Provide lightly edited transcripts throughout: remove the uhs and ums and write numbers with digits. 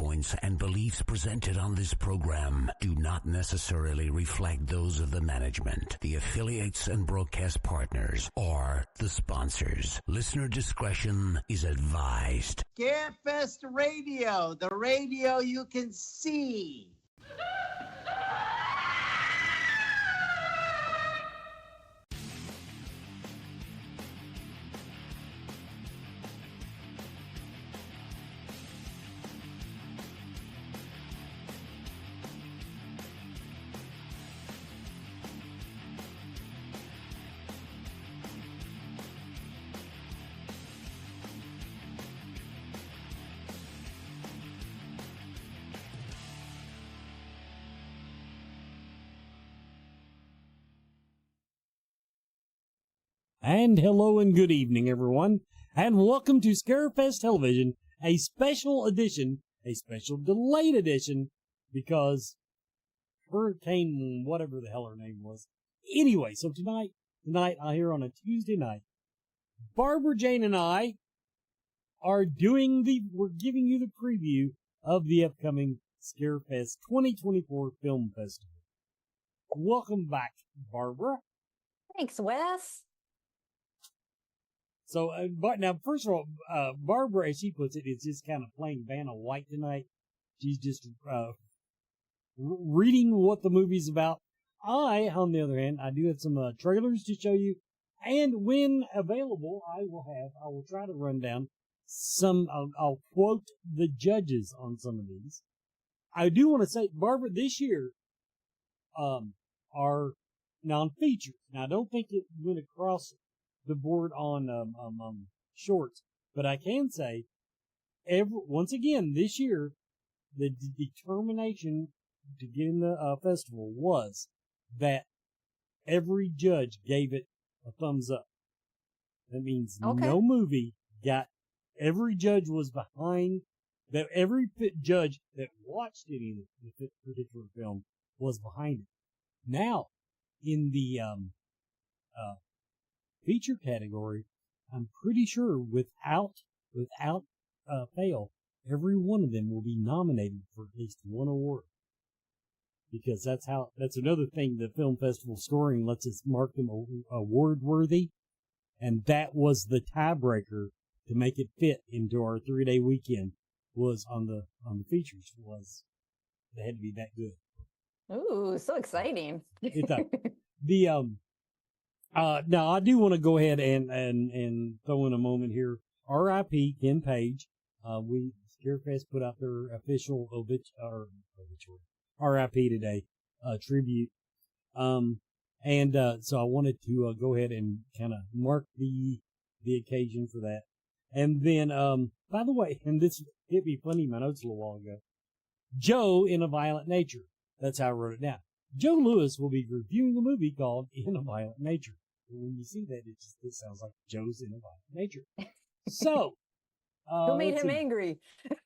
viewpoints and beliefs presented on this program do not necessarily reflect those of the management, the affiliates and broadcast partners, or the sponsors. Listener discretion is advised. Scarefest Radio, the radio you can see. And hello and good evening, everyone, and welcome to Scarefest Television, a special edition, a special delayed edition, because Hurricane, whatever the hell her name was. Anyway, so tonight here on a Tuesday night, Barbara Jane and I we're giving you the preview of the upcoming Scarefest 2024 Film Festival. Welcome back, Barbara. Thanks, Wes. So, but now, first of all, Barbara, as she puts it, is just kind of plain Vanna White tonight. She's just reading what the movie's about. I, on the other hand, I do have some trailers to show you, and when available, I will try to run down some. I'll quote the judges on some of these. I do want to say, Barbara, this year, our non-features. Now, I don't think it went across the board on shorts, but I can say, once again this year, the determination to get in the festival was that every judge gave it a thumbs up. That means no movie got. Every judge was behind that. Every judge that watched any of the particular film was behind it. Now, in the feature category, I'm pretty sure without fail, every one of them will be nominated for at least one award. Because that's another thing the film festival scoring lets us mark them award worthy. And that was the tiebreaker to make it fit into our 3-day weekend, was on the features, was they had to be that good. Ooh, so exciting. Now I do want to go ahead and throw in a moment here. R.I.P. Ken Page. Scarefest put out their official obituary. R.I.P. today, tribute. So I wanted to go ahead and kind of mark the occasion for that. And then, by the way, and this hit me funny in my notes a little while ago. Joe in a Violent Nature. That's how I wrote it down. Joe Lewis will be reviewing a movie called In a Violent Nature. When you see that, it sounds like Joe's in a violent nature. So, who made him angry? I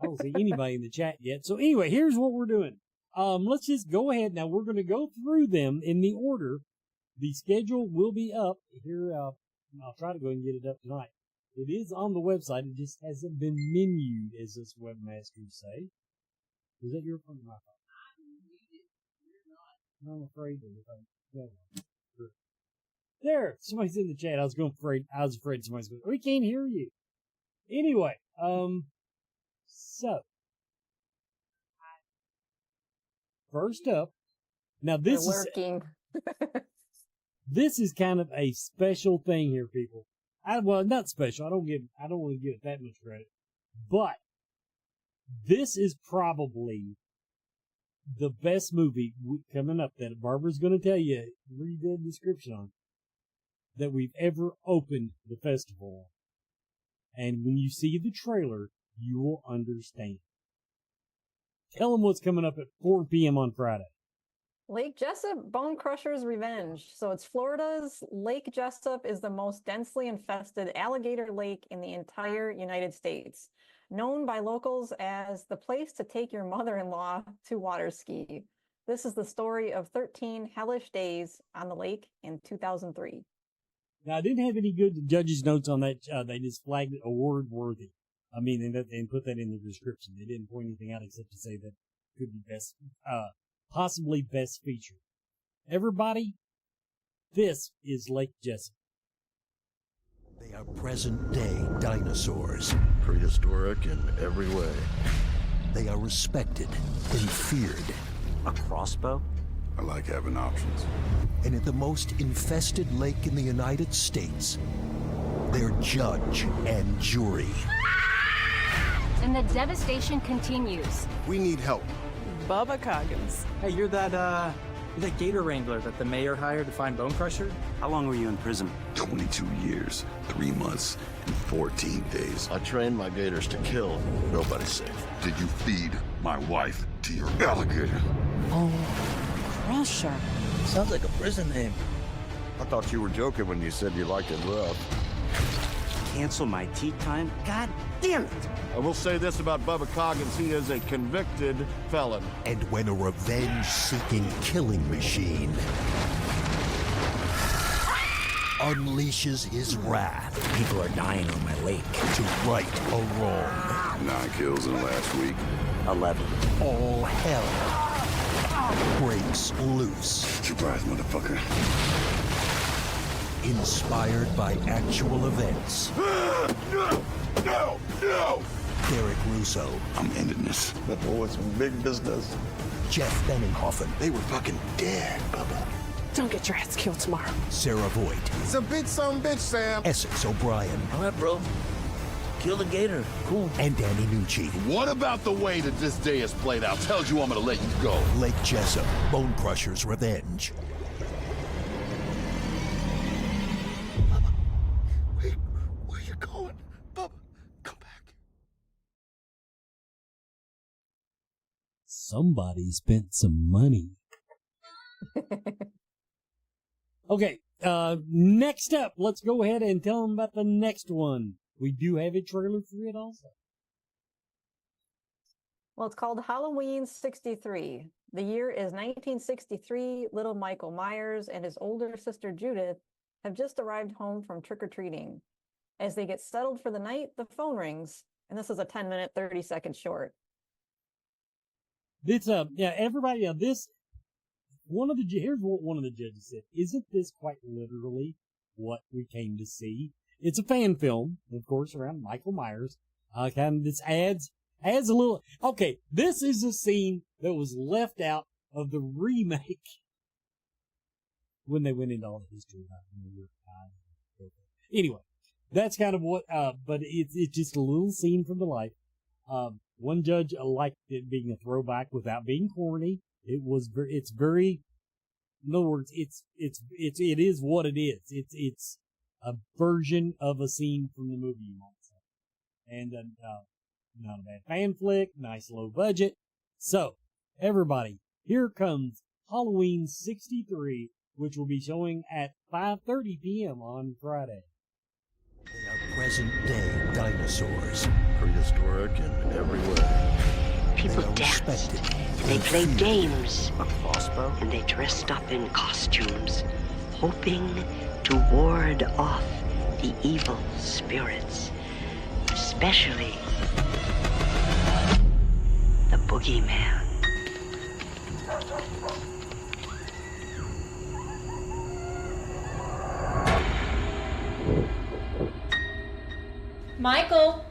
don't see anybody in the chat yet. So anyway, here's what we're doing. Let's just go ahead. Now we're going to go through them in the order. The schedule will be up here. I'll try to go and get it up tonight. It is on the website. It just hasn't been menued, as us webmasters say. Is that your phone? My phone. I'm afraid of it. There, somebody's in the chat. I was afraid somebody's going, we can't hear you. Anyway, so first up, now this is kind of a special thing here, people. Well, not special. I don't want to give it that much credit, but this is probably the best movie coming up that Barbara's going to tell you, read the description on, that we've ever opened the festival on. And when you see the trailer, you will understand. Tell them what's coming up at 4 p.m. on Friday. Lake Jessup Bone Crushers Revenge. So it's Florida's Lake Jessup is the most densely infested alligator lake in the entire United States. Known by locals as the place to take your mother-in-law to water ski. This is the story of 13 hellish days on the lake in 2003. Now, I didn't have any good judges' notes on that. They just flagged it award-worthy. I mean, and put that in the description. They didn't point anything out except to say that could be best, possibly best feature. Everybody, this is Lake Jessup. They are present-day dinosaurs. Prehistoric in every way. They are respected and feared. A crossbow? I like having options. And at the most infested lake in the United States, they're judge and jury. And the devastation continues. We need help. Bubba Coggins. Hey, you're that gator wrangler that the mayor hired to find Bone Crusher? How long were you in prison? 22 years, 3 months, and 14 days. I trained my gators to kill. Nobody's safe. Did you feed my wife to your alligator? Bone Crusher. Sounds like a prison name. I thought you were joking when you said you liked it rough. Cancel my tea time? God damn it! I will say this about Bubba Coggins, he is a convicted felon. And when a revenge-seeking killing machine unleashes his wrath People are dying on my lake. to right a wrong, 9 kills in the last week. 11. all hell breaks loose. Surprise, motherfucker. Inspired by actual events, No! Derek Russo, I'm ending this. Oh, it's big business. Jeff Benninghoffen, They were fucking dead, Bubba. Don't get your ass killed tomorrow. Sarah Voigt, It's a big son bitch, Sam. Essex O'Brien, All right, bro. Kill the gator. Cool. and Danny Nucci. What about the way that this day is played out tells you I'm gonna let you go? Lake Jessup, Bone Crushers Revenge. Wait, where you going? Bubba, come back. Somebody spent some money. Okay, next up, let's go ahead and tell them about the next one. We do have a trailer for it also. Well, it's called Halloween 63. The year is 1963. Little Michael Myers and his older sister Judith have just arrived home from trick-or-treating. As they get settled for the night, the phone rings, and this is a 10-minute, 30-second short. This, everybody, this, here's what one of the judges said. Isn't this quite literally what we came to see? It's a fan film, of course, around Michael Myers. Kind of this adds a little, okay, this is a scene that was left out of the remake when they went into all the history. Anyway, that's kind of what, but it's just a little scene from the life. One judge liked it being a throwback without being corny. It's very, in other words, it is what it is. It's a version of a scene from the movie, you might say. And, not a bad fan flick, nice low budget. So, everybody, here comes Halloween 63, which will be showing at 5:30 p.m. on Friday. They are present-day dinosaurs. Prehistoric in every way. People They are danced, respected they and played feared. games, A crossbow? and they dressed up in costumes, hoping to ward off the evil spirits, especially the boogeyman. Michael!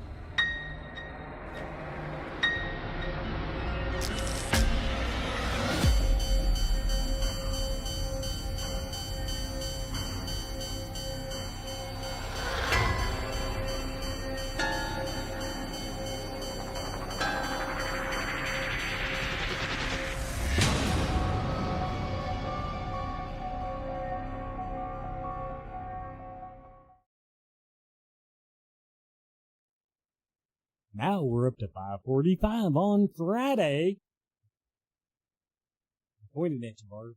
Now we're up to 5:45 on Friday. I pointed at you, Barb.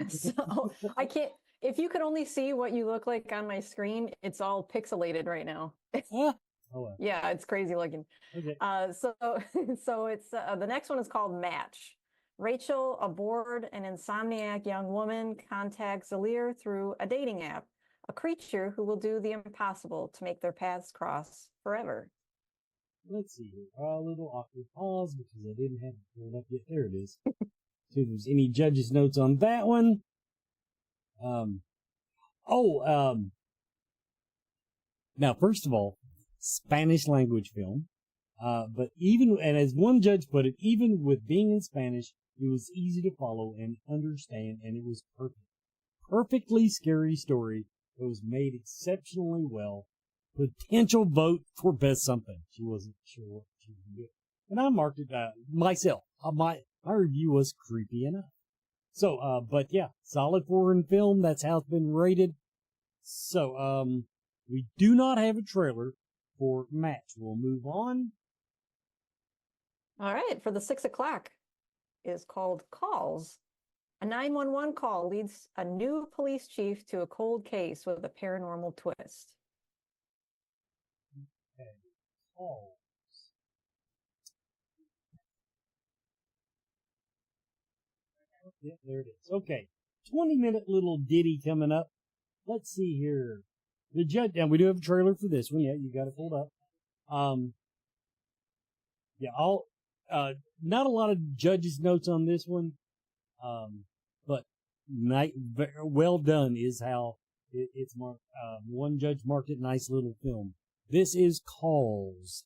So I can't, if you could only see what you look like on my screen, it's all pixelated right now. Ah, oh well. Yeah, it's crazy looking. Okay. So it's the next one is called Match. Rachel, a bored and insomniac young woman, contacts Zalir through a dating app, a creature who will do the impossible to make their paths cross forever. let's see here. A little awkward pause because I didn't have it pulled up yet. There it is. See if there's any judges' notes on that one. Now, first of all, Spanish language film. But and as one judge put it, even with being in Spanish, it was easy to follow and understand, and it was perfect. Perfectly scary story that was made exceptionally well. Potential vote for best something. She wasn't sure what she would do. And I marked it myself. My review was creepy enough. So, but yeah, solid foreign film. That's how it's been rated. So, we do not have a trailer for Match. We'll move on. All right, for the 6 o'clock is called Calls. A 911 call leads a new police chief to a cold case with a paranormal twist. Okay, Calls. Yeah, there it is. Okay, 20-minute little ditty coming up. Let's see here. The judge, and we do have a trailer for this one. Yeah, you got it pulled up. Not a lot of judges' notes on this one. But well done is how it's marked. One judge marked it nice little film. This is Calls.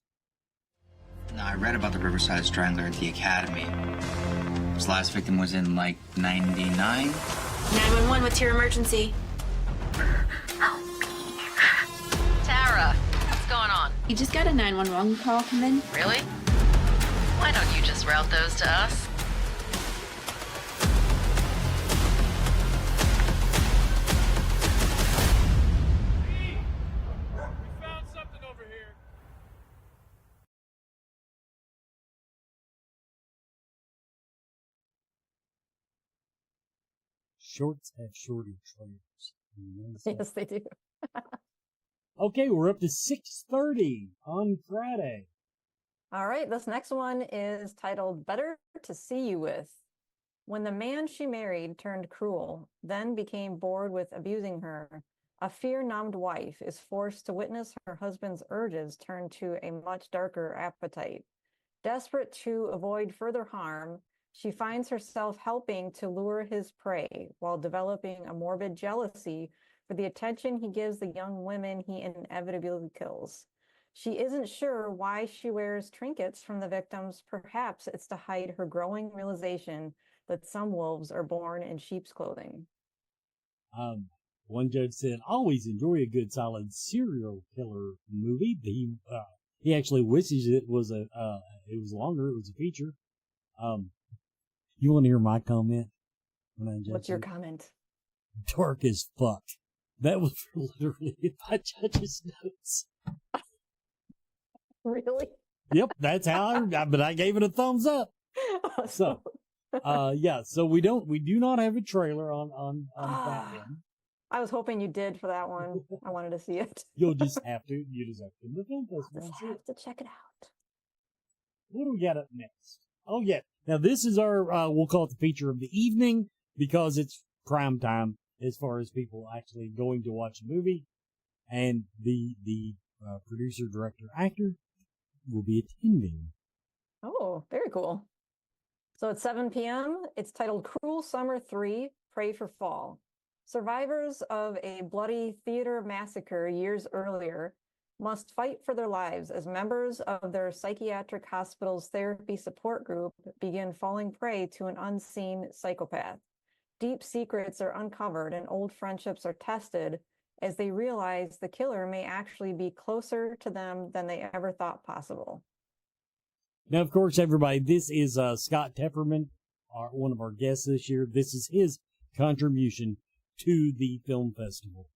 Now, I read about the Riverside Strangler at the Academy. His last victim was in, like, 99? 911, what's your emergency? Tara, what's going on? You just got a 911 call come in. Really? Why don't you just route those to us? Shorts have shorter trailers. Yes, they do. Okay, we're up to 6:30 on Friday. All right, this next one is titled Better to See You With. When the man she married turned cruel, then became bored with abusing her, a fear-numbed wife is forced to witness her husband's urges turn to a much darker appetite. Desperate to avoid further harm, she finds herself helping to lure his prey while developing a morbid jealousy for the attention he gives the young women he inevitably kills. She isn't sure why she wears trinkets from the victims. Perhaps it's to hide her growing realization that some wolves are born in sheep's clothing. One judge said, always enjoy a good solid serial killer movie. He actually wishes it was longer. It was a feature. You want to hear my comment? What's your comment? Dark as fuck. That was literally my judge's notes. Really? Yep, that's how but I gave it a thumbs up. So, so we do not have a trailer on that one. I was hoping you did for that one. I wanted to see it. You just have to the film festival. I'll just have to check it out. What do we got up next? Oh yeah. Now this is our, we'll call it the feature of the evening because it's prime time as far as people actually going to watch a movie. And the producer, director, actor will be attending. Oh, very cool. So at 7 p.m., it's titled Cruel Summer 3, Pray for Fall. Survivors of a bloody theater massacre years earlier must fight for their lives as members of their psychiatric hospital's therapy support group begin falling prey to an unseen psychopath. Deep secrets are uncovered and old friendships are tested as they realize the killer may actually be closer to them than they ever thought possible. Now, of course, everybody, this is Scott Tefferman, one of our guests this year. This is his contribution to the film festival.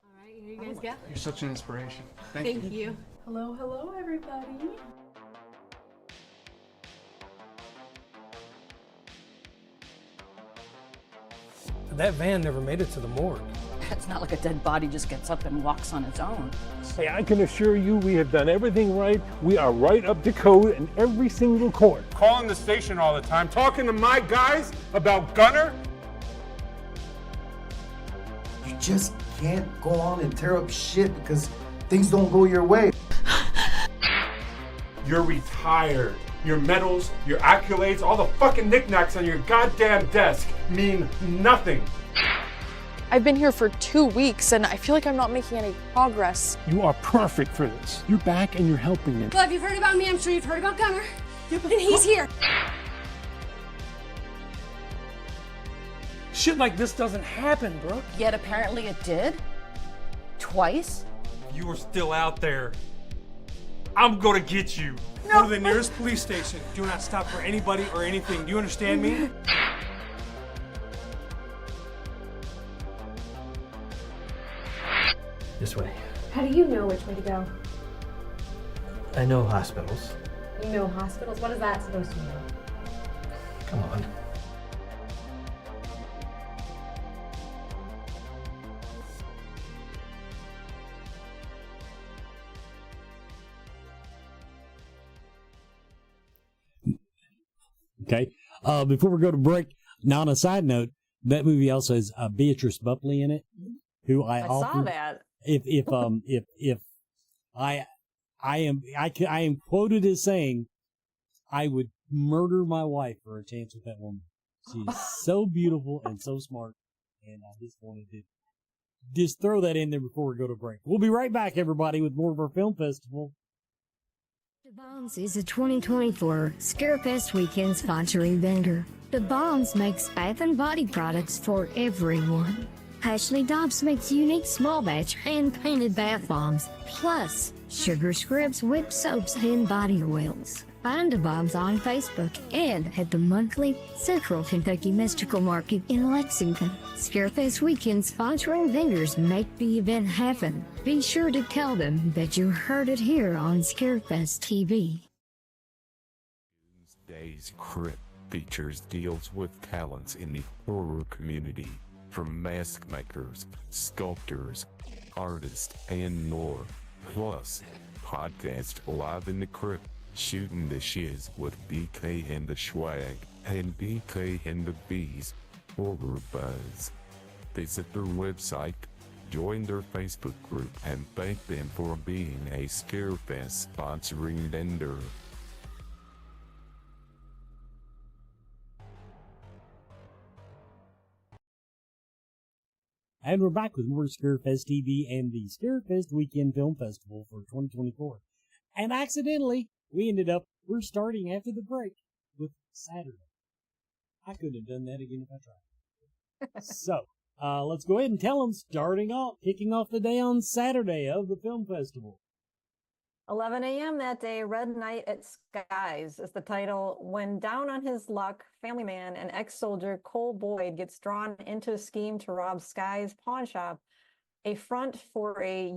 All right, here you guys go. You're such an inspiration. Thank you. Hello, everybody. That van never made it to the morgue. It's not like a dead body just gets up and walks on its own. Hey, I can assure you we have done everything right. We are right up to code in every single court. Calling the station all the time, talking to my guys about Gunner. You just can't go on and tear up shit because things don't go your way. You're retired. Your medals, your accolades, all the fucking knickknacks on your goddamn desk mean nothing. I've been here for 2 weeks and I feel like I'm not making any progress. You are perfect for this. You're back and you're helping them. Well, if you've heard about me, I'm sure you've heard about Gunner. And he's here. Shit like this doesn't happen, Brooke. Yet apparently it did. Twice. You were still out there. I'm gonna get you. Go to the nearest police station. Do not stop for anybody or anything. Do you understand me? This way. How do you know which way to go? I know hospitals. You know hospitals? What is that supposed to mean? Come on. Okay. Before we go to break, now on a side note, that movie also has Beatrice Buckley in it, who I saw that. If I am quoted as saying, I would murder my wife for a chance with that woman. She is so beautiful and so smart, and I just wanted to just throw that in there before we go to break. We'll be right back, everybody, with more of our film festival. The Bombs is a 2024 Scarefest Weekend sponsoring vendor. The Bombs makes bath and body products for everyone. Ashley Dobbs makes unique small batch hand-painted bath bombs, plus sugar scrubs, whip soaps, and body oils. Find the Bombs on Facebook and at the monthly Central Kentucky Mystical Market in Lexington. Scarefest Weekend sponsoring vendors make the event happen. Be sure to tell them that you heard it here on Scarefest TV. Today's Crypt features deals with talents in the horror community, from mask makers, sculptors, artists, and more. Plus, podcast Live in the Crypt, shooting the shiz with BK and the Swag, and BK and the Bees, Horror Buzz. Visit their website, join their Facebook group, and thank them for being a Scarefest sponsoring vendor. And we're back with more Scarefest TV and the Scarefest Weekend Film Festival for 2024. And accidentally, we're starting after the break with Saturday. I couldn't have done that again if I tried. So, let's go ahead and tell them, kicking off the day on Saturday of the film festival. 11 a.m. that day, Red Night at Skies is the title. When down on his luck, family man and ex-soldier Cole Boyd gets drawn into a scheme to rob Sky's pawn shop, a front for a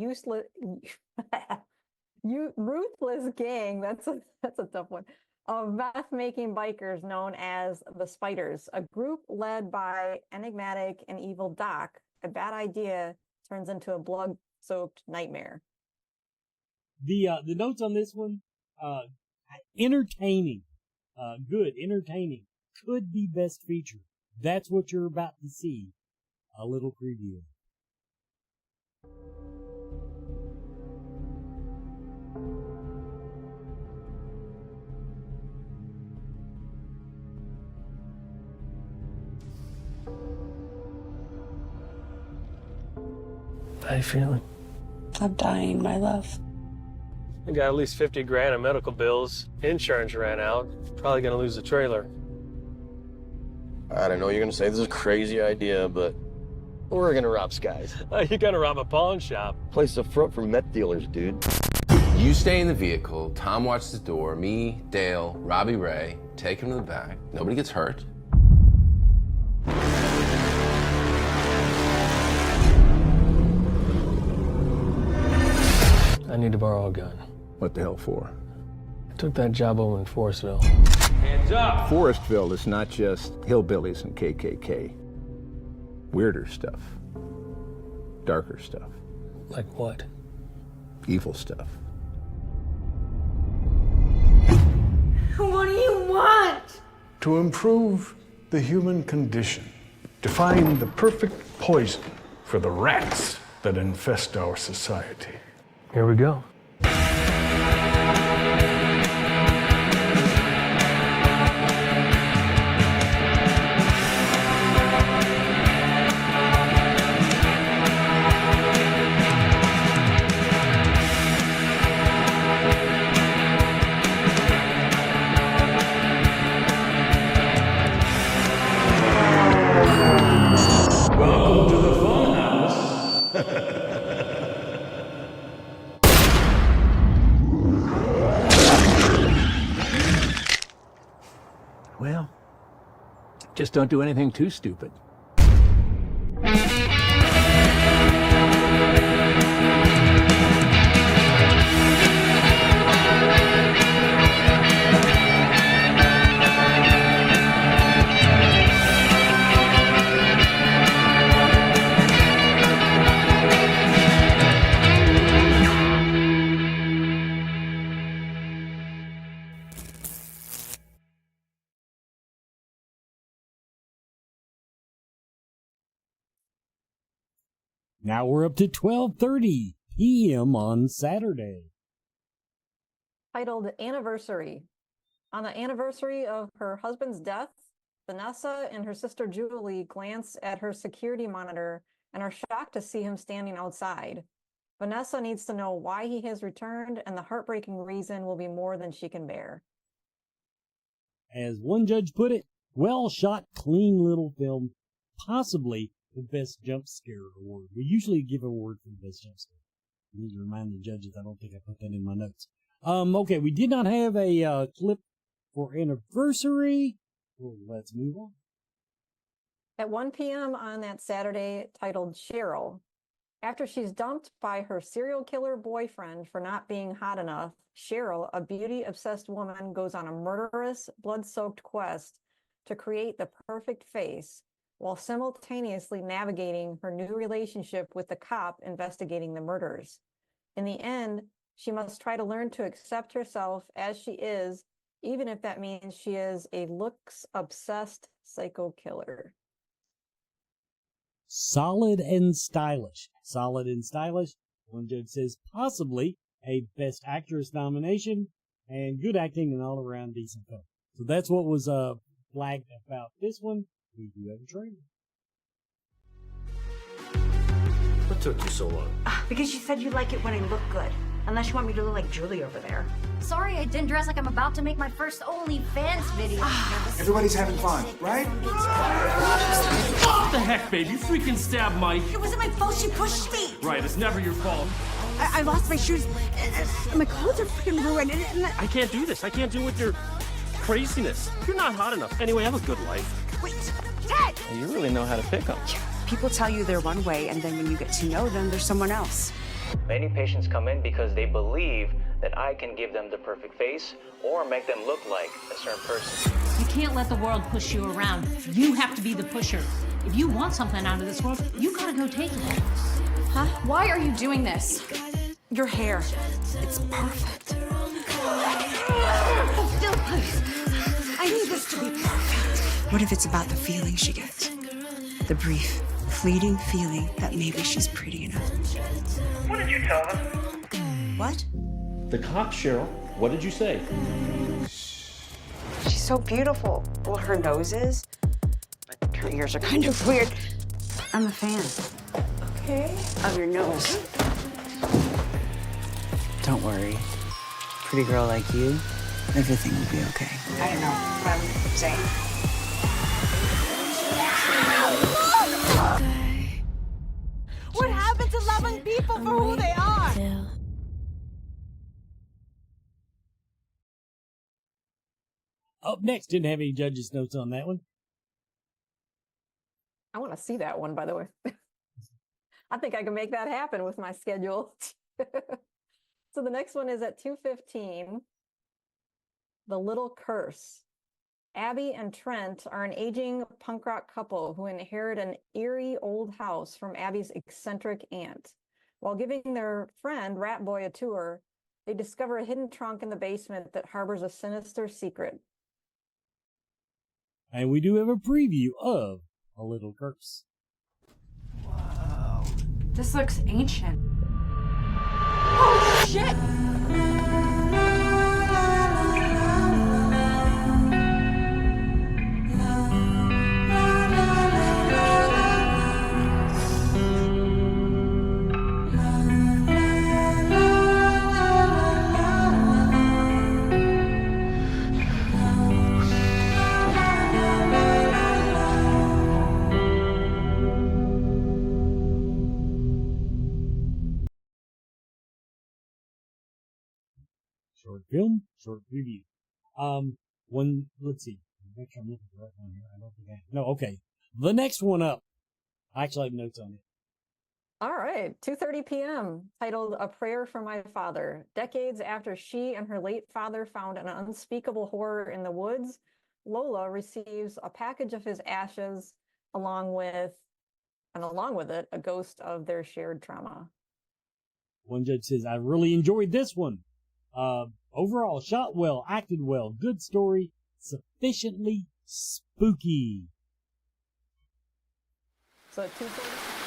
ruthless gang, that's a tough one, of meth-making bikers known as the Spiders, a group led by enigmatic and evil Doc. A bad idea turns into a blood-soaked nightmare. The notes on this one, entertaining, good, entertaining, could be best feature. That's what you're about to see. A little preview. How you feeling? I'm dying, my love. I got at least 50 grand in medical bills. Insurance ran out. Probably gonna lose the trailer. I don't know, you're gonna say this is a crazy idea, but we're gonna rob Skies. You're gonna rob a pawn shop. Place is a front for meth dealers, dude. You stay in the vehicle, Tom watches the door, me, Dale, Robbie Ray, take him to the back. Nobody gets hurt. I need to borrow a gun. What the hell for? I took that job over in Forestville. Hands up! Forestville is not just hillbillies and KKK. Weirder stuff. Darker stuff. Like what? Evil stuff. What do you want? To improve the human condition. To find the perfect poison for the rats that infest our society. Here we go. Just don't do anything too stupid. Now we're up to 12:30 p.m. on Saturday. Titled Anniversary. On the anniversary of her husband's death, Vanessa and her sister Julie glance at her security monitor and are shocked to see him standing outside. Vanessa needs to know why he has returned, and the heartbreaking reason will be more than she can bear. As one judge put it, well shot, clean little film, possibly the best jump scare award. We usually give an award for the best jump scare. I need to remind the judges, I don't think I put that in my notes. Okay, we did not have a clip for anniversary. Well, let's move on. At 1 p.m. on that Saturday, titled Cheryl. After she's dumped by her serial killer boyfriend for not being hot enough, Cheryl, a beauty-obsessed woman, goes on a murderous, blood-soaked quest to create the perfect face, while simultaneously navigating her new relationship with the cop investigating the murders. In the end, she must try to learn to accept herself as she is, even if that means she is a looks-obsessed psycho killer. Solid and stylish. Solid and stylish. One judge says possibly a Best Actress nomination, and good acting and all around decent film. So that's what was flagged about this one. We do have a trailer. What took you so long? Because you said you like it when I look good. Unless you want me to look like Julie over there. Sorry, I didn't dress like I'm about to make my first OnlyFans video. Everybody's having fun, right? What the heck, babe? You freaking stabbed Mike. It wasn't my fault, she pushed me. Right, it's never your fault. I lost my shoes. My clothes are freaking ruined. I can't do this. I can't do with your craziness. You're not hot enough. Anyway, have a good life. Wait, Ted! You really know how to pick them. People tell you they're one way, and then when you get to know them, they're someone else. Many patients come in because they believe that I can give them the perfect face or make them look like a certain person. You can't let the world push you around. You have to be the pusher. If you want something out of this world, you gotta go take it. Huh? Why are you doing this? Your hair. It's perfect. I need this to be perfect. What if it's about the feeling she gets? The brief, fleeting feeling that maybe she's pretty enough. What did you tell them? What? The cop, Cheryl. What did you say? She's so beautiful. Well, her nose is, but her ears are kind of weird. I'm a fan. Okay. Of your nose. Don't worry. Pretty girl like you, everything will be okay. I don't know what I'm saying. What happened to loving people for who they are? Up next, didn't have any judges' notes on that one. I want to see that one, by the way. I think I can make that happen with my schedule. So the next one is at 2:15. The Little Curse. Abby and Trent are an aging punk rock couple who inherit an eerie old house from Abby's eccentric aunt. While giving their friend Rat Boy a tour, they discover a hidden trunk in the basement that harbors a sinister secret. And we do have a preview of A Little Curse. Whoa. This looks ancient. Oh, shit! Short film, short preview. Let's see. Make sure I'm looking at the right one here. I don't think I... No, okay. The next one up. I actually have notes on it. All right, 2:30 p.m., titled A Prayer for My Father. Decades after she and her late father found an unspeakable horror in the woods, Lola receives a package of his ashes along with it, a ghost of their shared trauma. One judge says, I really enjoyed this one. Overall, shot well, acted well, good story, sufficiently spooky. So at 2:30.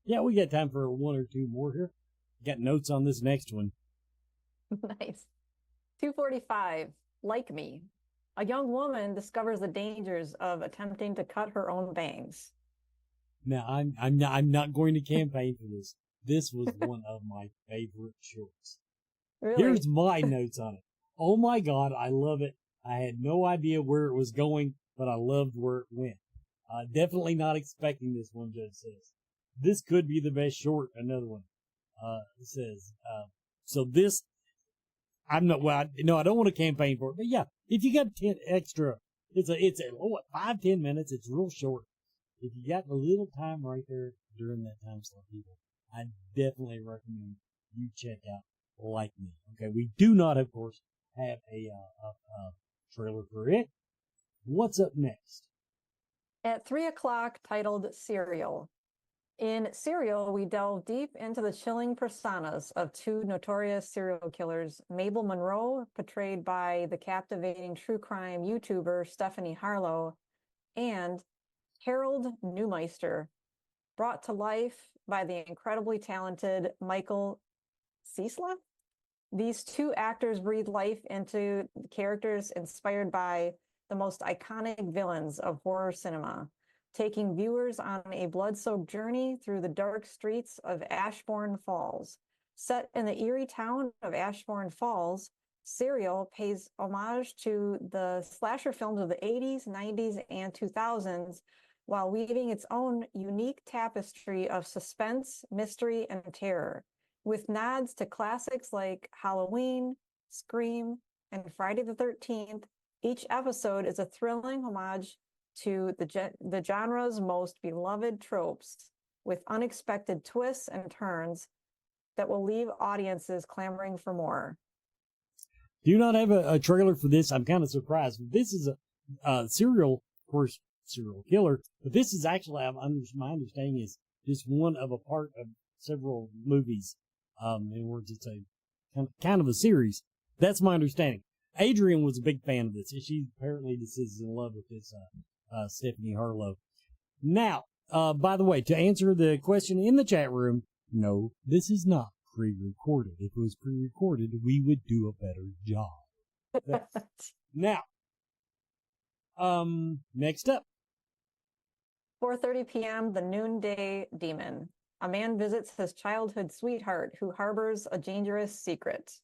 Yeah, we got time for one or two more here. Got notes on this next one. Nice. 2:45, Like Me. A young woman discovers the dangers of attempting to cut her own bangs. Now, I'm not going to campaign for this. This was one of my favorite shorts. Really? Here's my notes on it. Oh my God, I love it. I had no idea where it was going, but I loved where it went. Definitely not expecting this one, Judge says. This could be the best short. Another one, says, so this, I'm not, well, I don't want to campaign for it, but yeah, if you got 10 extra, it's 5-10 minutes. It's real short. If you got a little time right there during that time slot, people, I definitely recommend you check out Like Me. Okay. We do not, of course, have a trailer for it. What's up next? At 3 o'clock, titled Serial. In Serial, we delve deep into the chilling personas of two notorious serial killers, Mabel Monroe, portrayed by the captivating true crime YouTuber Stephanie Harlow, and Harold Neumeister, brought to life by the incredibly talented Michael Ciesla. These two actors breathe life into characters inspired by the most iconic villains of horror cinema, taking viewers on a blood-soaked journey through the dark streets of Ashbourne Falls. Set in the eerie town of Ashbourne Falls, Serial pays homage to the slasher films of the 80s, 90s, and 2000s, while weaving its own unique tapestry of suspense, mystery, and terror, with nods to classics like Halloween, Scream, and Friday the 13th. Each episode is a thrilling homage to the genre's most beloved tropes, with unexpected twists and turns that will leave audiences clamoring for more. Do not have a trailer for this. I'm kind of surprised. This is a serial, of course, serial killer, but this is actually, my understanding is just one of a part of several movies. In other words, it's a kind of a series. That's my understanding. Adrian was a big fan of this. She apparently is in love with this Stephanie Harlow. Now, by the way, to answer the question in the chat room, no, this is not pre-recorded. If it was pre-recorded, we would do a better job. Now, next up. 4:30 p.m., The Noonday Demon. A man visits his childhood sweetheart who harbors a dangerous secret.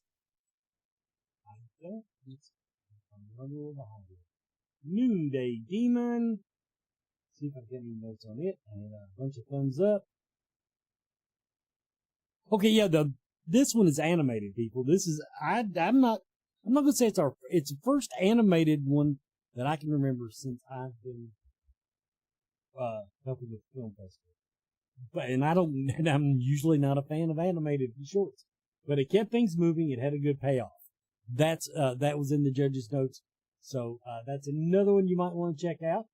Noonday Demon. See if I get any notes on it. And a bunch of thumbs up. Okay, yeah, this one is animated, people. This is I'm not gonna say it's the first animated one that I can remember since I've been helping with the film festival. But I'm usually not a fan of animated shorts, but it kept things moving. It had a good payoff. that was in the judges' notes. So that's another one you might want to check out.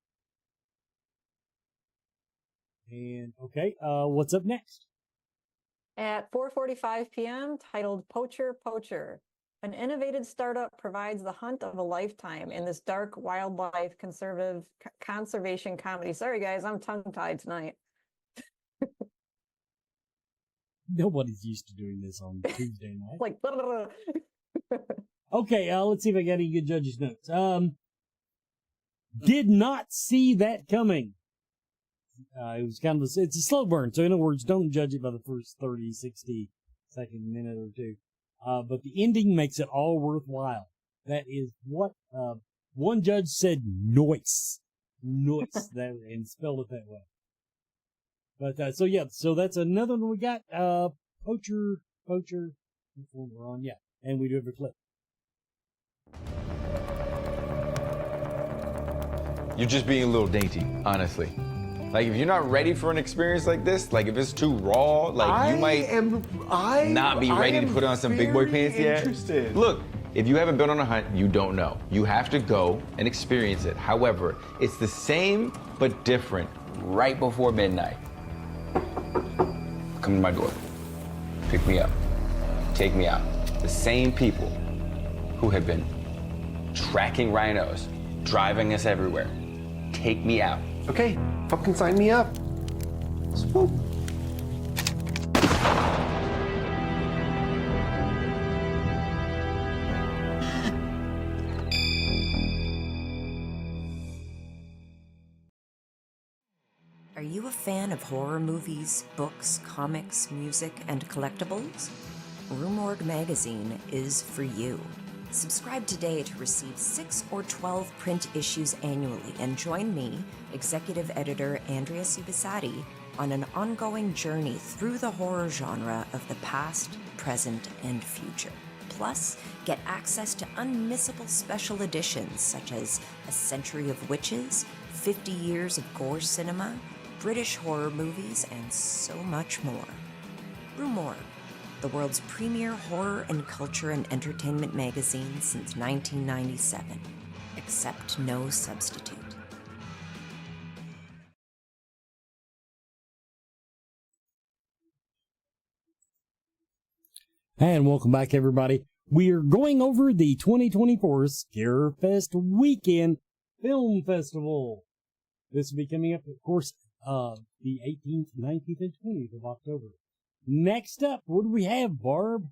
And okay, what's up next? At 4:45 p.m., titled Poacher Poacher. An innovative startup provides the hunt of a lifetime in this dark wildlife conservation comedy. Sorry, guys, I'm tongue-tied tonight. Nobody's used to doing this on Tuesday night. Like, blah, blah, blah. Okay, let's see if I got any good judges' notes. Did not see that coming. It was kind of it's a slow burn. So in other words, don't judge it by the first 30, 60 second, minute or two. But the ending makes it all worthwhile. That is what, one judge said noise, that, and spelled it that way. But, so that's another one we got, Poacher, that's one we're on, yeah. And we do have a clip. You're just being a little dainty, honestly. Like, if you're not ready for an experience like this, like, if it's too raw, like, you might not be ready to put on some big boy pants yet. Look, if you haven't been on a hunt, you don't know. You have to go and experience it. However, it's the same but different right before midnight. Come to my door. Pick me up. Take me out. The same people who have been tracking rhinos, driving us everywhere. Take me out. Okay, fucking sign me up. Swoop. Are you a fan of horror movies, books, comics, music, and collectibles? Rue Morgue magazine is for you. Subscribe today to receive 6 or 12 print issues annually and join me, executive editor Andrea Subisati, on an ongoing journey through the horror genre of the past, present, and future. Plus, get access to unmissable special editions such as A Century of Witches, 50 Years of Gore Cinema, British horror movies, and so much more. Rue Morgue, the world's premier horror and culture and entertainment magazine since 1997. Accept no substitute. And welcome back, everybody. We are going over the 2024 Scarefest Weekend Film Festival. This will be coming up, of course, the 18th, 19th, and 20th of October. Next up, what do we have, Barb?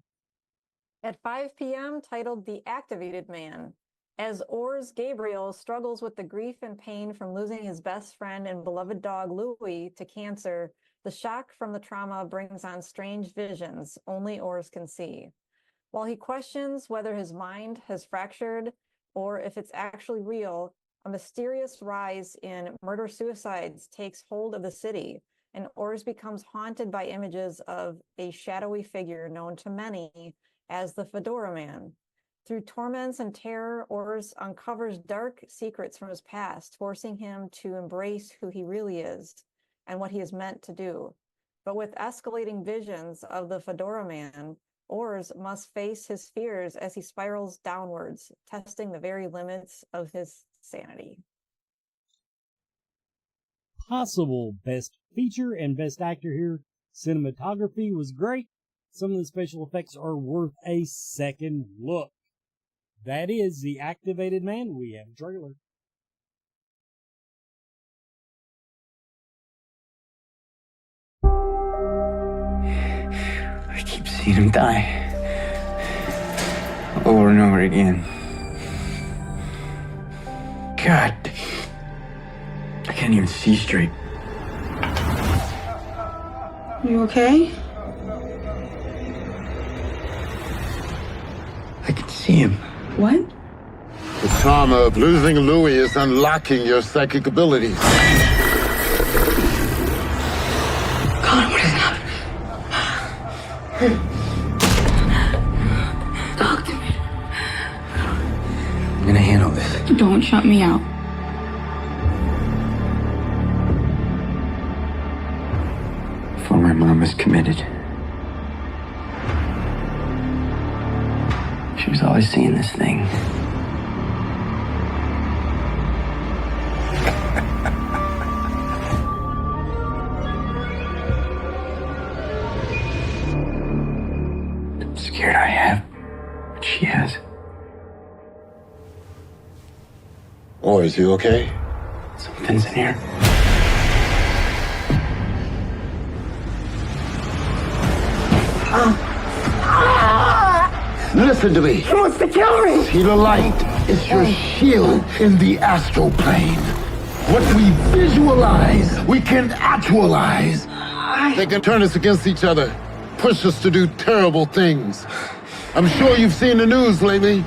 At 5 p.m., titled The Activated Man. As Ors Gabriel struggles with the grief and pain from losing his best friend and beloved dog Louie to cancer, the shock from the trauma brings on strange visions only Ors can see. While he questions whether his mind has fractured or if it's actually real, a mysterious rise in murder-suicides takes hold of the city, and Ors becomes haunted by images of a shadowy figure known to many as the Fedora Man. Through torments and terror, Ors uncovers dark secrets from his past, forcing him to embrace who he really is and what he is meant to do. But with escalating visions of the Fedora Man, Ors must face his fears as he spirals downwards, testing the very limits of his sanity. Possible Best Feature and Best Actor here. Cinematography was great. Some of the special effects are worth a second look. That is The Activated Man. We have a trailer. I keep seeing him die. Over and over again. God. I can't even see straight. You okay? I can see him. What? The trauma of losing Louie is unlocking your psychic abilities. God, what is happening? Talk to me. I'm gonna handle this. Don't shut me out. Before my mom is committed, She was always seeing this thing. I'm scared I have what she has. Oh, is he okay? Something's in here. Listen to me. He wants to kill me! See the light? It's your shield in the astral plane. What we visualize, we can actualize. They can turn us against each other, push us to do terrible things. I'm sure you've seen the news lately.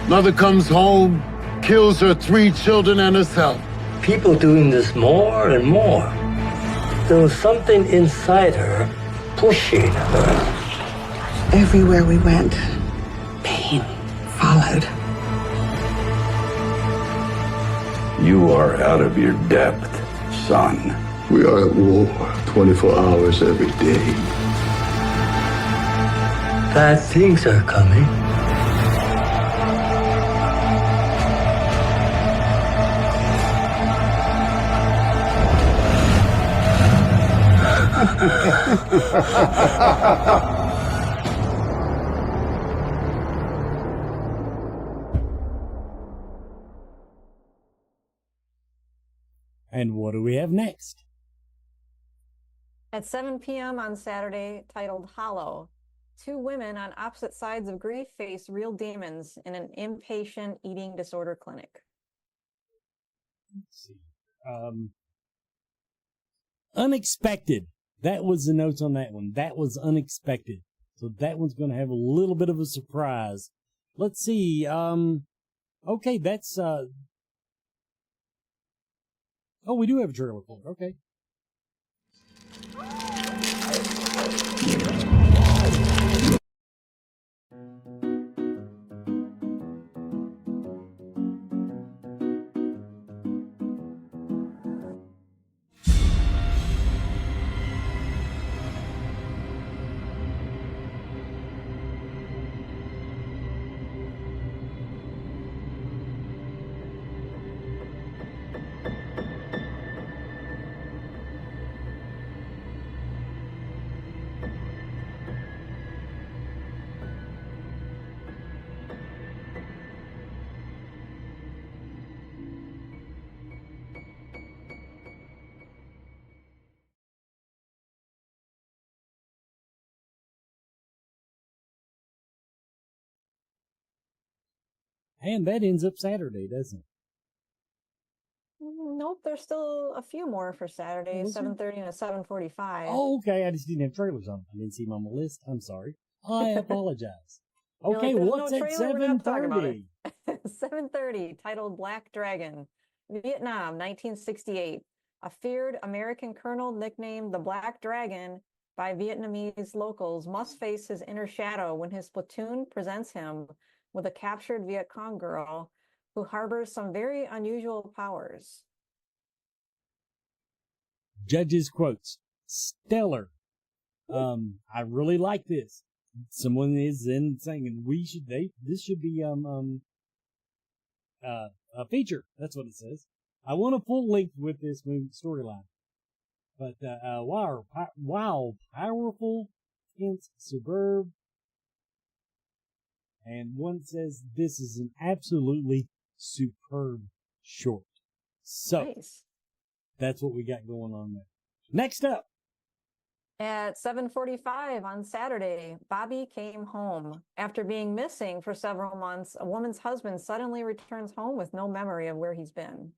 Mother comes home, kills her 3 children and herself. People doing this more and more. There was something inside her pushing her. Everywhere we went, pain followed. You are out of your depth, son. We are at war 24 hours every day. Bad things are coming. And what do we have next? At 7 p.m. on Saturday, titled Hollow, 2 women on opposite sides of grief face real demons in an inpatient eating disorder clinic. Let's see. Unexpected. That was the notes on that one. That was unexpected. So that one's going to have a little bit of a surprise. Let's see. Okay, that's oh, we do have a trailer for it. Okay. And that ends up Saturday, doesn't it? Nope, there's still a few more for Saturday, 7:30 and a 7:45. Oh, okay. I just didn't have trailers on. I didn't see them on the list. I'm sorry. I apologize. Okay, You're like, what's no at trailer, we're not talking about 7:30? it. 7:30, titled Black Dragon, Vietnam, 1968. A feared American colonel nicknamed the Black Dragon by Vietnamese locals must face his inner shadow when his platoon presents him with a captured Viet Cong girl who harbors some very unusual powers. Judges quotes, stellar. I really like this. Someone is in saying this should be a feature. That's what it says. I want a full length with this movie storyline. But wow, powerful, intense, superb. And one says this is an absolutely superb short. So Nice. That's what we got going on there. Next up. At 7:45 on Saturday, Bobby came home. After being missing for several months, a woman's husband suddenly returns home with no memory of where he's been.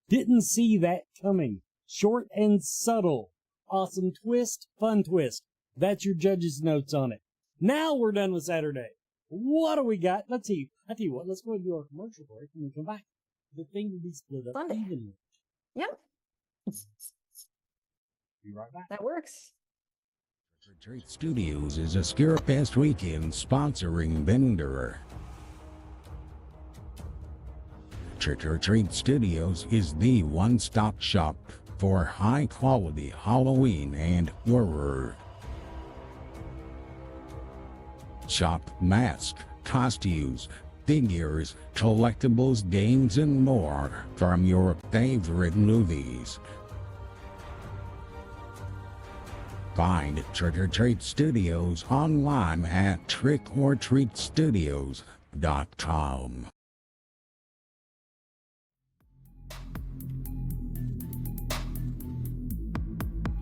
Didn't see that coming. Short and subtle. Awesome twist, fun twist. That's your judges' notes on it. Now we're done with Saturday. What do we got? Let's see. I tell you what, let's go and do our commercial break and we'll come back. The thing will be split up Sunday. evenly. Yep, Be right back. that works. Treat Studios is a Scarefest Weekend sponsoring vendor. Trick or Treat Studios is the one-stop shop for high-quality Halloween and horror. shop masks, costumes, figures, collectibles, games, and more from your favorite movies. Find Trick or Treat Studios online at trickortreatstudios.com.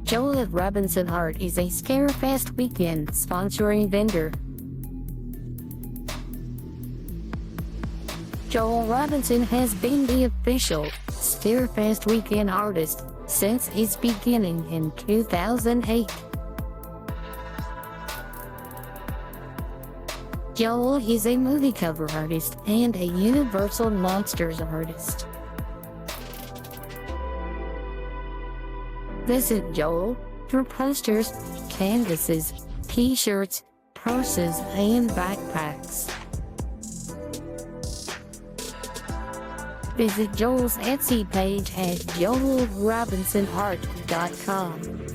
Joel Robinson Hart is a Scarefest Weekend sponsoring vendor. Joel Robinson has been the official Scarefest Weekend artist since its beginning in 2008. Joel is a movie cover artist and a Universal Monsters artist. Visit Joel for posters, canvases, t-shirts, purses, and backpacks. Visit Joel's Etsy page at joelrobinsonart.com.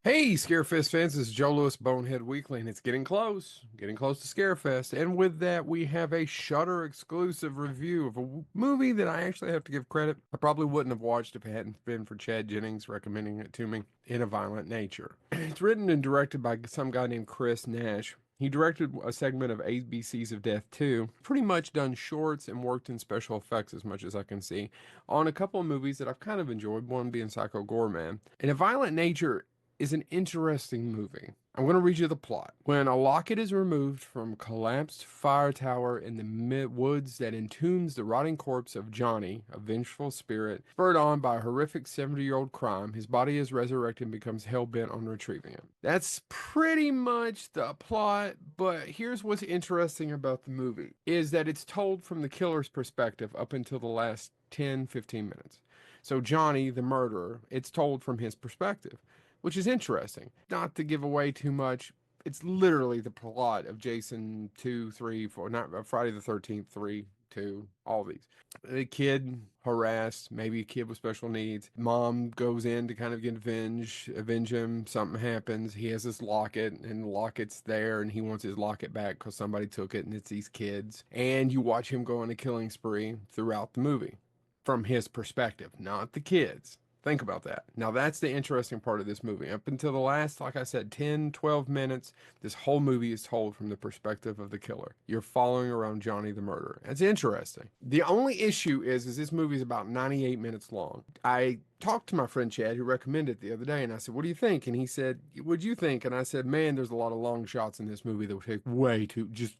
Hey, Scarefest fans, this is Joe Lewis, Bonehead Weekly, and it's getting close to Scarefest. And with that, we have a Shudder exclusive review of a movie that I actually have to give credit. I probably wouldn't have watched if it hadn't been for Chad Jennings recommending it to me, In a Violent Nature. It's written and directed by some guy named Chris Nash. He directed a segment of ABCs of Death 2, pretty much done shorts and worked in special effects as much as I can see, on a couple of movies that I've kind of enjoyed, one being Psycho Goreman. In a Violent Nature is an interesting movie. I'm going to read you the plot. When a locket is removed from collapsed fire tower in the woods that entombs the rotting corpse of Johnny, a vengeful spirit, spurred on by a horrific 70-year-old crime, his body is resurrected and becomes hell-bent on retrieving it. That's pretty much the plot, but here's what's interesting about the movie, is that it's told from the killer's perspective up until the last 10-15 minutes. So Johnny, the murderer, it's told from his perspective, which is interesting. Not to give away too much, it's literally the plot of Jason 2, 3, 4, not Friday the 13th, 3, 2, all these. A kid harassed, maybe a kid with special needs. Mom goes in to kind of get avenge him. Something happens. He has this locket, and the locket's there, and he wants his locket back because somebody took it, and it's these kids. And you watch him go on a killing spree throughout the movie from his perspective, not the kids. Think about that. Now, that's the interesting part of this movie. Up until the last, like I said, 10, 12 minutes, this whole movie is told from the perspective of the killer. You're following around Johnny the murderer. It's interesting. The only issue is this movie is about 98 minutes long. I talked to my friend Chad, who recommended it the other day, and I said, what do you think? And he said, what'd you think? And I said, man, there's a lot of long shots in this movie that would take way too, just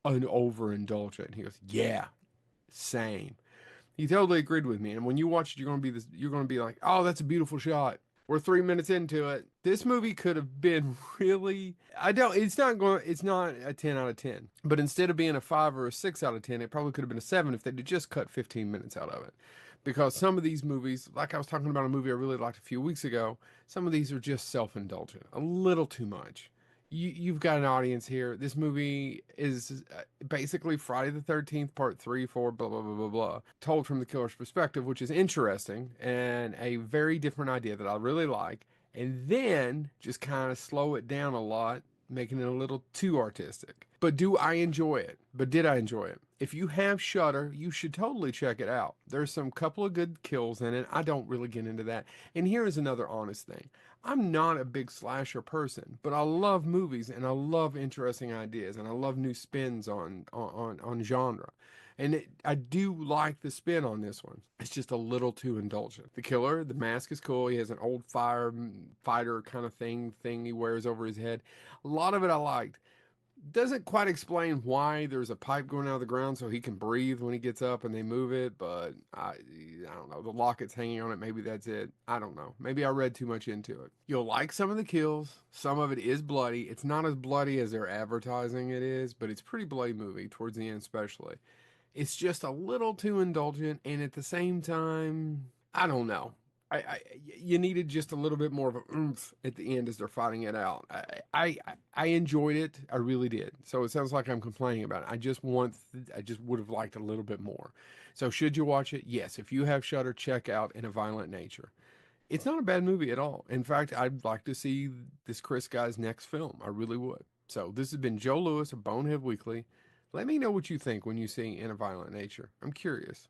an overindulgent. And he goes, yeah, same. He totally agreed with me, and when you watch it, you're going to be like, oh, that's a beautiful shot. We're 3 minutes into it. This movie could have been really, it's not a 10 out of 10, but instead of being a 5 or a 6 out of 10, it probably could have been a 7 if they'd just cut 15 minutes out of it. Because some of these movies, like I was talking about a movie I really liked a few weeks ago, some of these are just self-indulgent, a little too much. You've got an audience here. This movie is basically Friday the 13th, part 3, 4, blah, blah, blah, blah, blah, told from the killer's perspective, which is interesting and a very different idea that I really like. And then just kind of slow it down a lot, making it a little too artistic. But do I enjoy it? But did I enjoy it? If you have Shudder, you should totally check it out. There's some couple of good kills in it. I don't really get into that. And here is another honest thing. I'm not a big slasher person, but I love movies and I love interesting ideas and I love new spins on genre. And I do like the spin on this one. It's just a little too indulgent. The killer, the mask is cool. He has an old fighter kind of thing he wears over his head. A lot of it I liked. Doesn't quite explain why there's a pipe going out of the ground so he can breathe when he gets up and they move it, but I don't know. The locket's hanging on it. Maybe that's it. I don't know. Maybe I read too much into it. You'll like some of the kills. Some of it is bloody. It's not as bloody as they're advertising it is, but it's a pretty bloody movie towards the end especially. It's just a little too indulgent, and at the same time, I don't know. you needed just a little bit more of a oomph at the end as they're fighting it out. I enjoyed it. I really did. So it sounds like I'm complaining about it. I just would have liked a little bit more. So should you watch it? Yes. If you have Shudder, check out In a Violent Nature. It's not a bad movie at all. In fact, I'd like to see this Chris guy's next film. I really would. So this has been Joe Lewis of Bonehead Weekly. Let me know what you think when you see In a Violent Nature. I'm curious.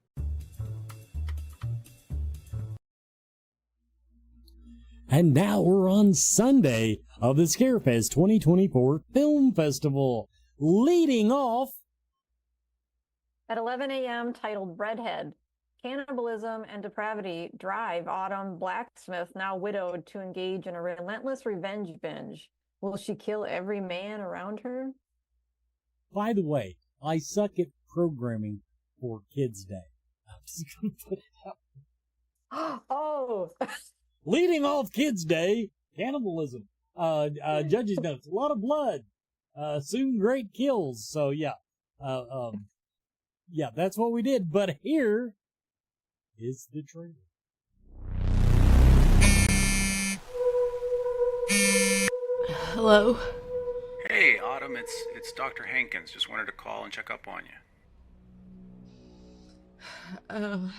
And now we're on Sunday of the Scarefest 2024 Film Festival. Leading off at 11 a.m., titled Redhead, Cannibalism and Depravity drive Autumn Blacksmith, now widowed, to engage in a relentless revenge binge. Will she kill every man around her? By the way, I suck at programming for Kids Day. I'm just going to put it out. Oh! Leading off Kids Day, cannibalism. Judges notes, a lot of blood. Soon great kills. So yeah. Yeah, that's what we did. But here is the trailer. Hello? Hey, Autumn, it's Dr. Hankins. Just wanted to call and check up on you.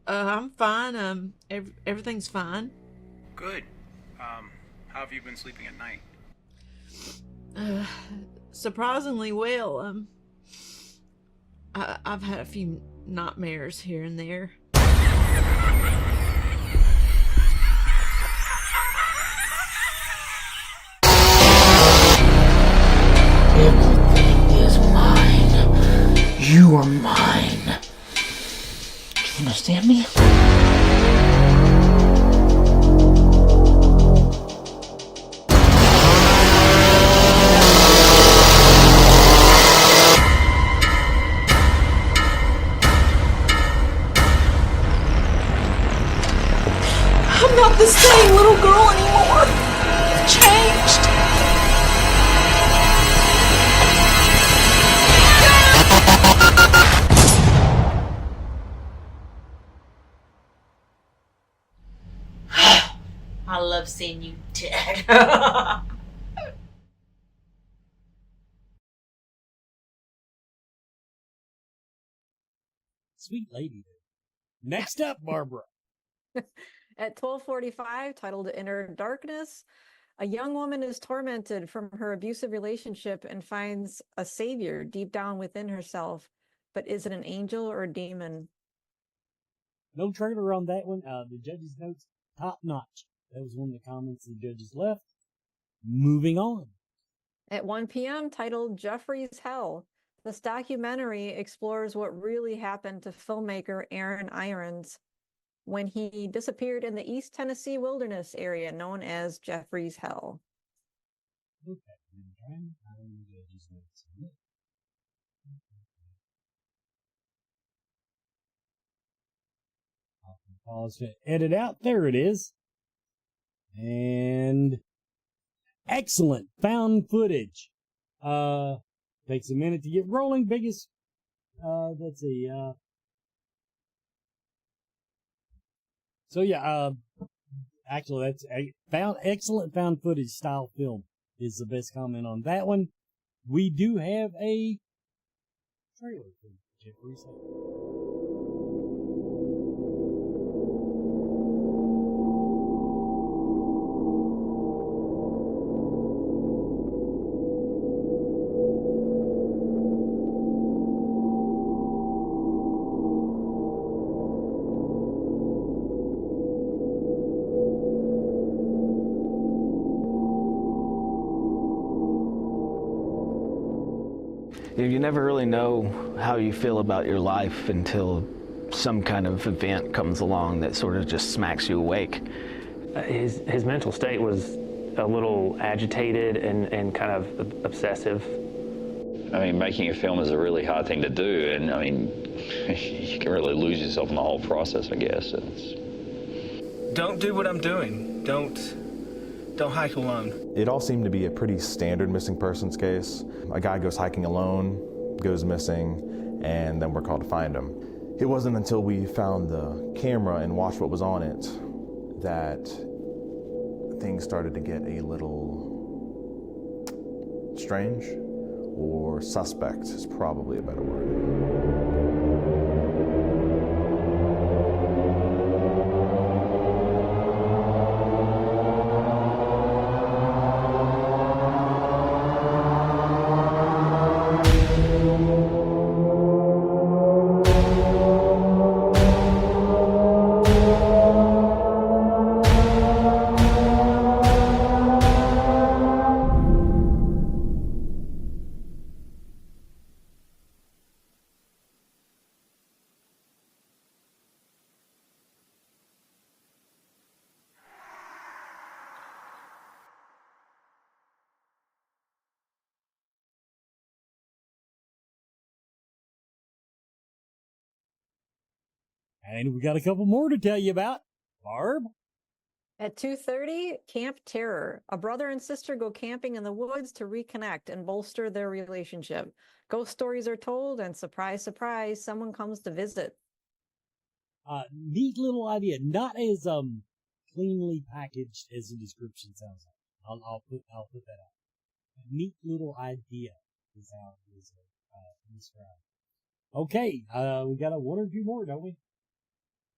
I'm fine. Everything's fine. Good. How have you been sleeping at night? Surprisingly well. I've had a few nightmares here and there. Everything is mine. You are mine. Do you understand me? I'm not the same little girl anymore. I've changed. I love seeing you dead. Sweet lady. Next up, Barbara. At 12:45, titled Inner Darkness, a young woman is tormented from her abusive relationship and finds a savior deep down within herself. But is it an angel or a demon? No trailer on that one. The judges' notes, top notch. That was one of the comments the judges left. Moving on. At 1 p.m., titled Jeffrey's Hell, this documentary explores what really happened to filmmaker Aaron Irons when he disappeared in the East Tennessee wilderness area known as Jeffrey's Hell. Okay, I'm trying to find the judges' notes on it. I'll pause to edit out. There it is. And excellent found footage. Takes a minute to get rolling. Biggest, let's see, so yeah, actually that's excellent found footage style film is the best comment on that one. We do have a trailer for Jeffrey's Hell. You never really know how you feel about your life until some kind of event comes along that sort of just smacks you awake. His mental state was a little agitated and kind of obsessive. I mean, making a film is a really hard thing to do, and I mean, you can really lose yourself in the whole process, I guess. Don't do what I'm doing. Don't hike alone. It all seemed to be a pretty standard missing persons case. A guy goes hiking alone, goes missing, and then we're called to find him. It wasn't until we found the camera and watched what was on it that things started to get a little strange, or suspect is probably a better word. And we got a couple more to tell you about. Barb? At 2:30, Camp Terror. A brother and sister go camping in the woods to reconnect and bolster their relationship. Ghost stories are told, and surprise, surprise, someone comes to visit. Neat little idea. Not as cleanly packaged as the description sounds like. I'll put that out. A neat little idea is how it is described. Okay, we got one or two more, don't we?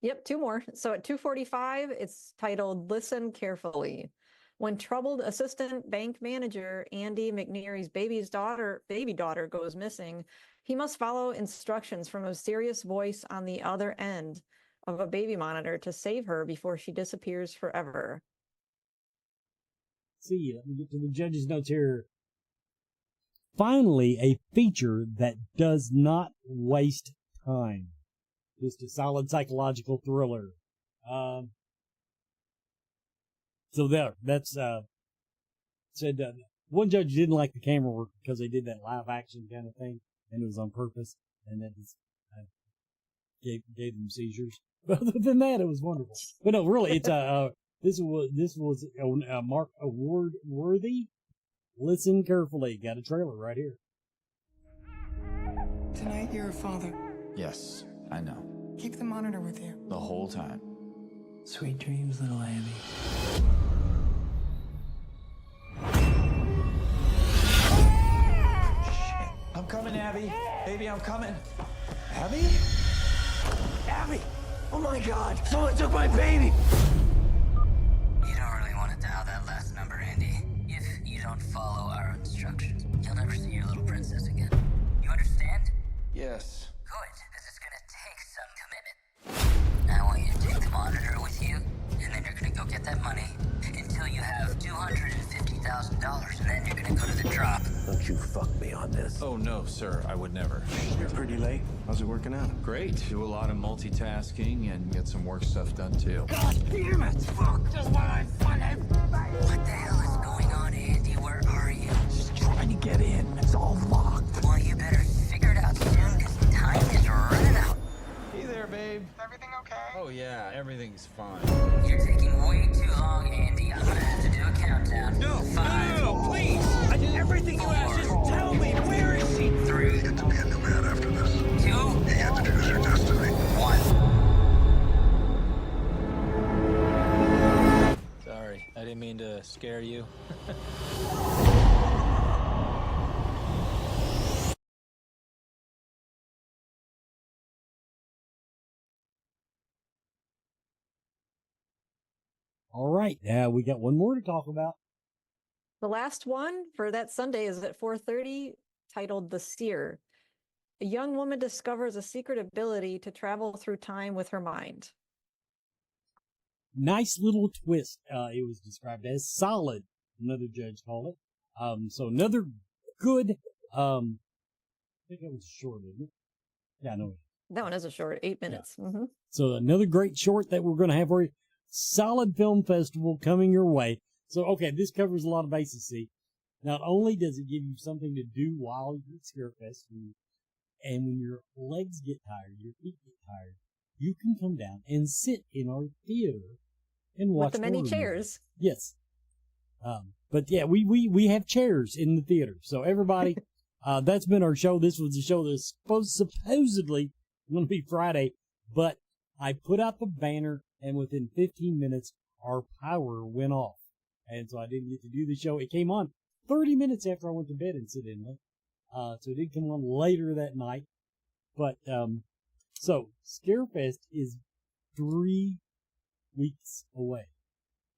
Yep, two more. So at 2:45, it's titled Listen Carefully. When troubled assistant bank manager Andy McNeary's baby daughter goes missing, he must follow instructions from a mysterious voice on the other end of a baby monitor to save her before she disappears forever. See, let me get to the judge's notes here. Finally, a feature that does not waste time. Just a solid psychological thriller. So that's said one judge didn't like the camera work because they did that live action kind of thing, and it was on purpose, and that just gave them seizures. But other than that, it was wonderful. But no, really, it's this was a Mark Award worthy. Listen carefully. Got a trailer right here. Tonight you're a father. Yes, I know. Keep the monitor with you. The whole time. Sweet dreams, little Abby. Shit. I'm coming, Abby. Baby, I'm coming. Abby? Abby! Oh my God! Someone took my baby! You don't really want to dial that last number, Andy. If you don't follow our instructions, you'll never see your little princess again. You understand? Yes. Good, because it's gonna take some commitment. Now I want you to take the monitor with you, and then you're gonna go get that money until you have $250,000, and then you're gonna go to the drop. Don't you fuck me on this. Oh no, sir, I would never. You're pretty late. How's it working out? Great. Do a lot of multitasking and get some work stuff done too. God damn it! Fuck! Just what I wanted! What the hell is going on, Andy? Where are you? Just trying to get in. It's all locked. Well, you better figure it out soon, because time is running out. Hey there, babe. Everything okay? Oh yeah, everything's fine. You're taking way too long, Andy. I'm gonna have to do a countdown. No, 5, no, please! I did everything you asked. Just tell me, where is she? 3, Get to be a new man after this. 2, You have to choose your destiny. 1. Sorry, I didn't mean to scare you. All right, now we got one more to talk about. The last one for that Sunday is at 4:30, titled The Seer. A young woman discovers a secret ability to travel through time with her mind. Nice little twist. It was described as solid. Another judge called it. So another good. I think it was short, isn't it? Yeah, no. That one is a short, 8 minutes. Yeah. Mm-hmm. So another great short that we're going to have for you. Solid Film Festival coming your way. So, okay, this covers a lot of bases, see. Not only does it give you something to do while you're at Scarefest, and when your legs get tired, your feet get tired, you can come down and sit in our theater and watch with the many horror chairs. movies. Yes. But yeah, we have chairs in the theater. So everybody, that's been our show. This was a show that's supposedly going to be Friday, but I put out the banner, and within 15 minutes, our power went off. And so I didn't get to do the show. It came on 30 minutes after I went to bed, incidentally. So it did come on later that night. But, so Scarefest is 3 weeks away.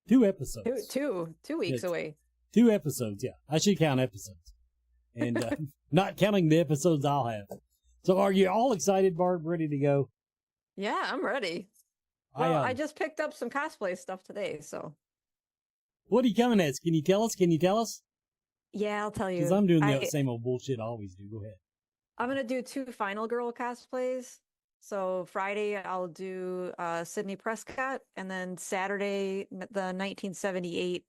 2 episodes. Two weeks away. 2 episodes, yeah. I should count episodes. And not counting the episodes I'll have. So are you all excited, Barb? Ready to go? Yeah, I'm ready. Well, I just picked up some cosplay stuff today, so. What are you coming as? Can you tell us? Yeah, I'll tell you. Because I'm doing the same old bullshit I always do. Go ahead. I'm going to do 2 Final Girl cosplays. So Friday, I'll do Sydney Prescott, and then Saturday, the 1978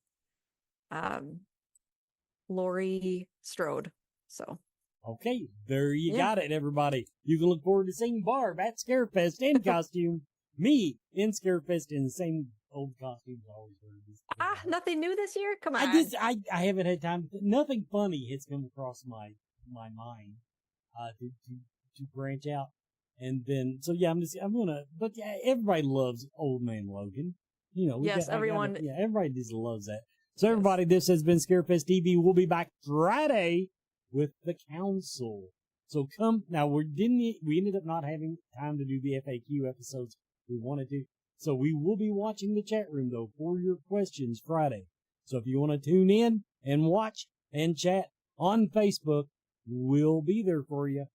Laurie Strode. So. Okay, there you got it, everybody. You can look forward to seeing Barb at Scarefest in costume, me in Scarefest in the same old costumes I always wear. Nothing new this year? Come on. I haven't had time. Nothing funny has come across my mind to branch out. And then, so yeah, but yeah, everybody loves Old Man Logan. You know, everyone. Everybody just loves that. So everybody, this has been Scarefest TV. We'll be back Friday with the council. So now we ended up not having time to do the FAQ episodes we wanted to. So we will be watching the chat room though for your questions Friday. So if you want to tune in and watch and chat on Facebook, we'll be there for you.